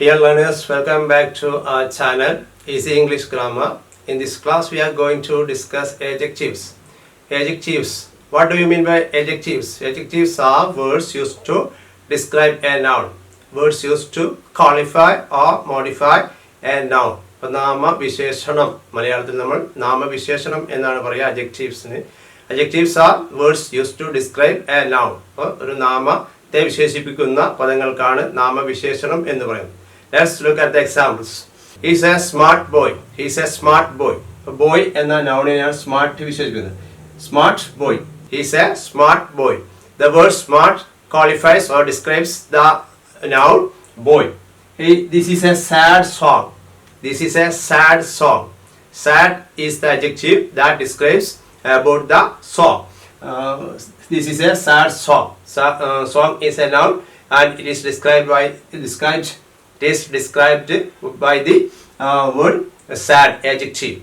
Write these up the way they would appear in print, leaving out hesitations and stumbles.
Dear learners, welcome back to our channel Easy English Grammar. In this class we are going to discuss adjectives. Adjectives. What do you mean by adjectives? Adjectives are words used to describe a noun. Words used to qualify or modify a noun. നാമവിശേഷണം മലയാളത്തിൽ നമ്മൾ നാമവിശേഷണം എന്നാണ് പറയുക adjectivesന്. Adjectives are words used to describe a noun. ഒരു നാമത്തെ വിശേഷിപ്പിക്കുന്ന പദങ്ങൾക്കാണ് നാമവിശേഷണം എന്ന് പറയുന്നത്. Let's look at the examples. He's a smart boy. He's a smart boy. Boy എന്ന നൗണിനെയാണ് സ്മാർട്ട് വിശേഷിപ്പിക്കുന്നത്. Smart boy. He's a smart boy. The word smart qualifies or describes the noun boy. This is a sad song. This is a sad song. Sad is the adjective that describes about the song. This is a sad song. Song is a noun and it is described by the word sad adjective.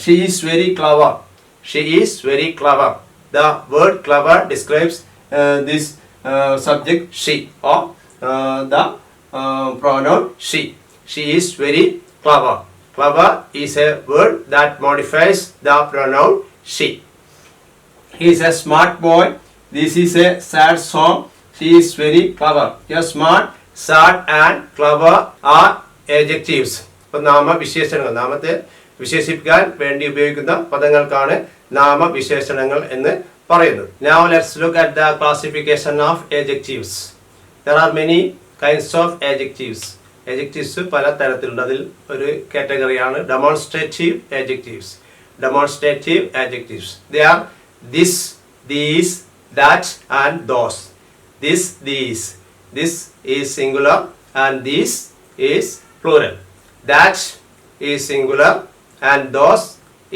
She is very clever. She is very clever. The word clever describes this subject she or the pronoun she. She is very clever. Clever is a word that modifies the pronoun she. He is a smart boy. This is a sad song. She is very clever. Here smart, sad and clever are adjectives. അപ്പോൾ നാമവിശേഷണങ്ങൾ നാമത്തെ വിശേഷിപ്പിക്കാൻ വേണ്ടി ഉപയോഗിക്കുന്ന പദങ്ങൾക്കാണ് നാമവിശേഷണങ്ങൾ എന്ന് പറയുന്നത്. Now let's look at the classification of adjectives. There are many kinds of adjectives. Adjectives പല തരത്തിലുണ്ട്. അതിൽ ഒരു കാറ്റഗറിയാണ് demonstrative adjectives. Demonstrative adjectives. They are this, these, that and those. This, these. This is singular and this is plural. That is singular and those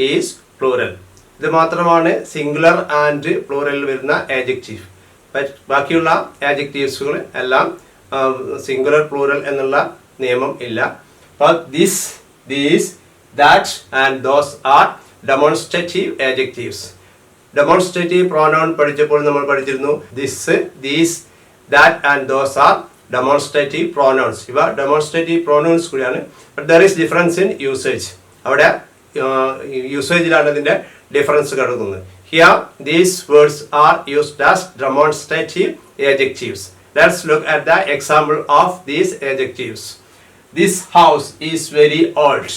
is plural. ഇത് മാത്രമാണ് singular and plural വരുന്ന adjective. ബാക്കിയുള്ള adjectivesകൾ എല്ലാം singular plural എന്നുള്ള നിയമം ഇല്ല. But this, these, that and those are demonstrative adjectives. Demonstrative pronoun പഠിച്ചപ്പോൾ നമ്മൾ പഠിച്ചിരുന്നു this, these, that and those are demonstrative pronouns. ഇവ demonstrative pronouns കൂടിയാണ്. But there is difference in usage. അവിടെ യൂസേജിലാണ് ഇതിന്റെ ഡിഫറൻസ് കിടക്കുന്നത്. Here these words are used as demonstrative adjectives. Let's look at the example of these adjectives. This house is very old.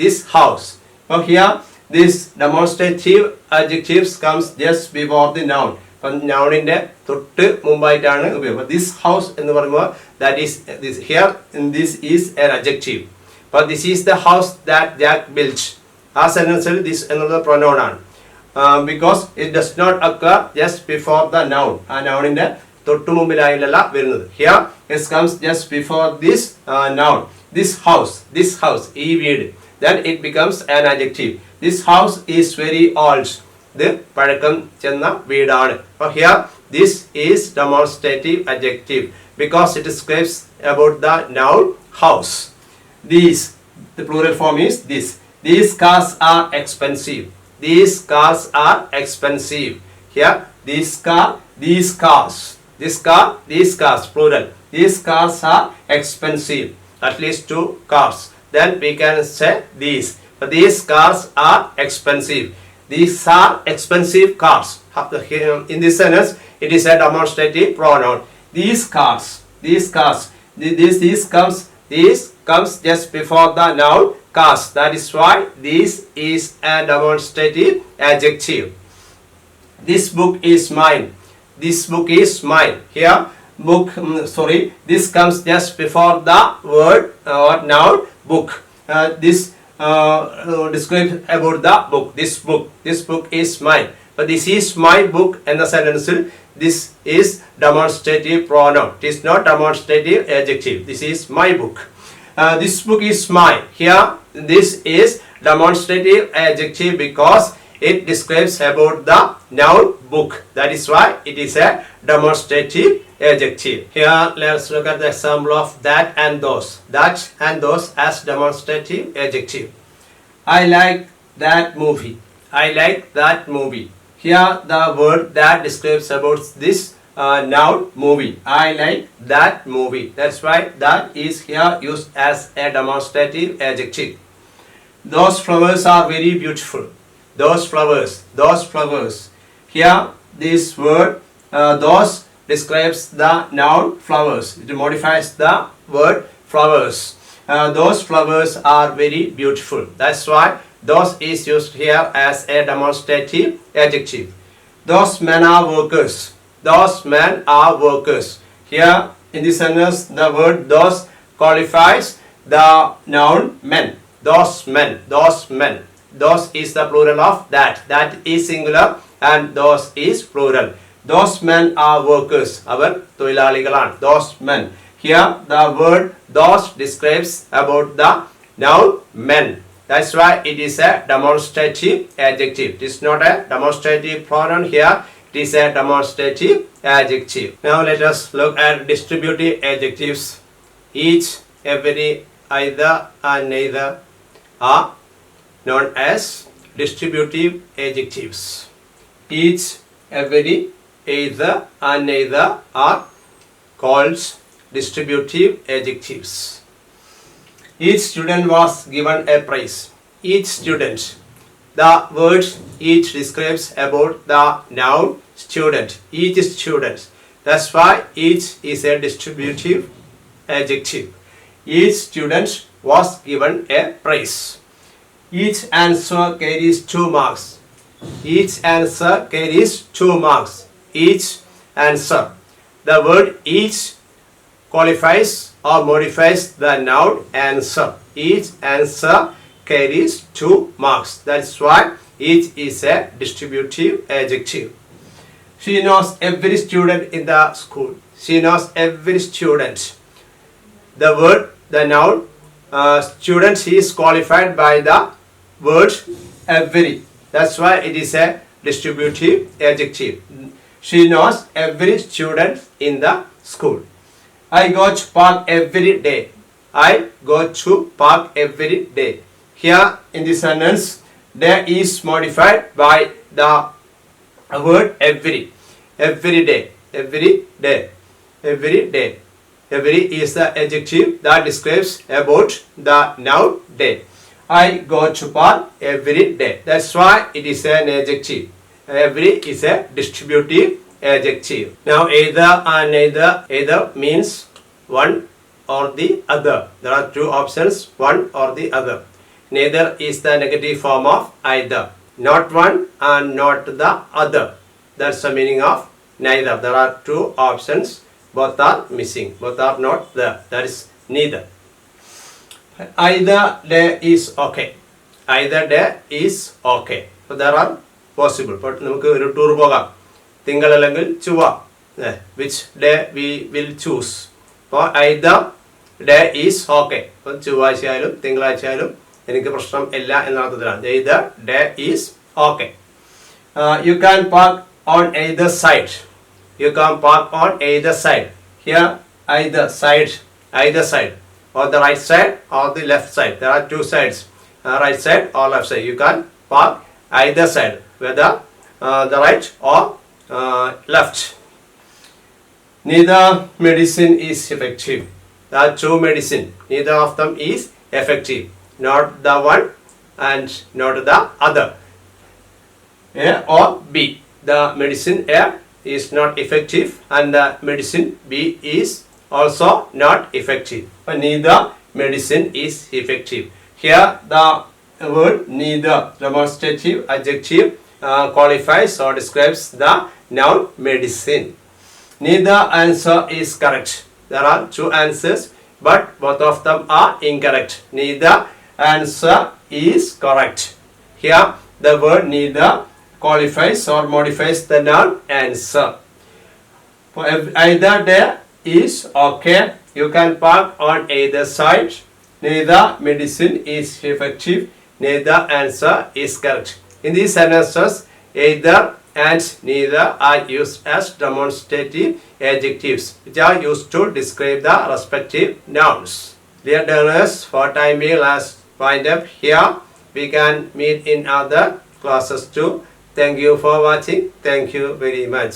This house. So here this demonstrative adjectives comes just before the noun. നൗണിന്റെ തൊട്ട് മുമ്പായിട്ടാണ് ഉപയോഗം. This house എന്ന് പറയുമ്പോൾ that is this here in this is an adjective. But this is the house that Jack built. ആ സെന്റൻസിൽ this എന്നുള്ള pronoun ആണ്. Because it does not occur just before the noun. ആ നൗണിന്റെ തൊട്ട് മുമ്പിലായിട്ടല്ല വരുന്നത്. Here it comes just before this noun. This house ഈ വീട്. Then it becomes an adjective. This house is very old. ഇത് പഴക്കം ചെന്ന വീടാണ്. Here this is demonstrative adjective because it describes about the noun house. These, the plural form is this. These cars are expensive. These cars are expensive. Here this car, these cars. This car, these cars, plural. These cars are expensive. At least 2 cars. Then we can say these. But these cars are expensive. These are expensive cars. In this sentence, it is a demonstrative pronoun. These cars. This comes just before the noun cars. That is why this is a demonstrative adjective. This book is mine. This book is mine. Here, this comes just before the word or noun book. This describes about the book. This book is mine. But this is my book in the sentence. This is demonstrative pronoun. It is not demonstrative adjective. This is my book. This book is mine. Here this is demonstrative adjective because it describes about the noun book. That is why it is a demonstrative adjective. Here let's look at the example of that and those. That and those as demonstrative adjective. I like that movie. I like that movie. Here the word that describes about this noun movie. I like that movie. That's why that is here used as a demonstrative adjective. Those flowers are very beautiful. Those flowers. Here this word those describes the noun flowers. It modifies the word flowers. Those flowers are very beautiful. That's why those is used here as a demonstrative adjective. Those men are workers. Those men are workers. Here in this sentence the word those qualifies the noun men. Those men. Those is the plural of that. That is singular and those is plural. Those men are workers. അവർ തൊഴിലാളികളാണ്. Those men. Here the word those describes about the noun men. That's why it is a demonstrative adjective. It is not a demonstrative pronoun here. It is a demonstrative adjective. Now let us look at distributive adjectives. Each, every, either and neither are known as distributive adjectives. Each, every, either and neither are called distributive adjectives. Each student was given a prize. Each student. The word each describes about the noun student. Each student. That's why each is a distributive adjective. Each student was given a prize. Each answer carries 2 marks. Each answer carries 2 marks. Each answer. The word each qualifies or modifies the noun answer. Each answer carries 2 marks. That's why each is a distributive adjective. She knows every student in the school. She knows every student. The word, the noun student is qualified by the word every. That's why it is a distributive adjective. She knows every student in the school. I go to park every day. I go to park every day. Here in this sentence, day is modified by the word every. Every day. Every day. Every day. Every is the adjective that describes about the noun day. I go to park every day. That's why it is an adjective. Every is a distributive adjective. Now either and neither. Either means one or the other. There are 2 options, one or the other. Neither is the negative form of either. Not one and not the other. That's the meaning of neither. There are 2 options. Both are missing. Both are not there. That is neither. Either day is okay. Either day is okay. So there are possible. But നമുക്ക് ഒരു tour പോകാം. തിങ്കൾ അല്ലെങ്കിൽ ചൊവ്വ. Which day we will choose. അപ്പോൾ either day is okay. അപ്പോൾ ചൊവ്വാഴ്ച ആയാലും തിങ്കളാഴ്ച ആയാലും എനിക്ക് പ്രശ്നം ഇല്ല എന്ന അർത്ഥത്തിലാണ്. Either day is okay. You can park on either side. You can park on either side. Here either side. Either side. Or the right side or the left side. There are 2 sides. Right side or left side. You can park either side. Whether the right or left. Neither medicine is effective. There are 2 medicine. Neither of them is effective. Not the one and not the other. A or B. The medicine A is not effective and the medicine B is also not effective. But neither medicine is effective. Here the word neither demonstrative adjective qualifies or describes the noun medicine. Neither answer is correct. There are 2 answers but both of them are incorrect. Neither answer is correct. Here the word neither qualifies or modifies the noun answer. For either day is okay. You can park on either side. Neither medicine is effective. Neither answer is correct. In these sentences, either and neither are used as demonstrative adjectives, which are used to describe the respective nouns. Dear learners, for time being, let's wind up here. We can meet in other classes too. Thank you for watching. Thank you very much.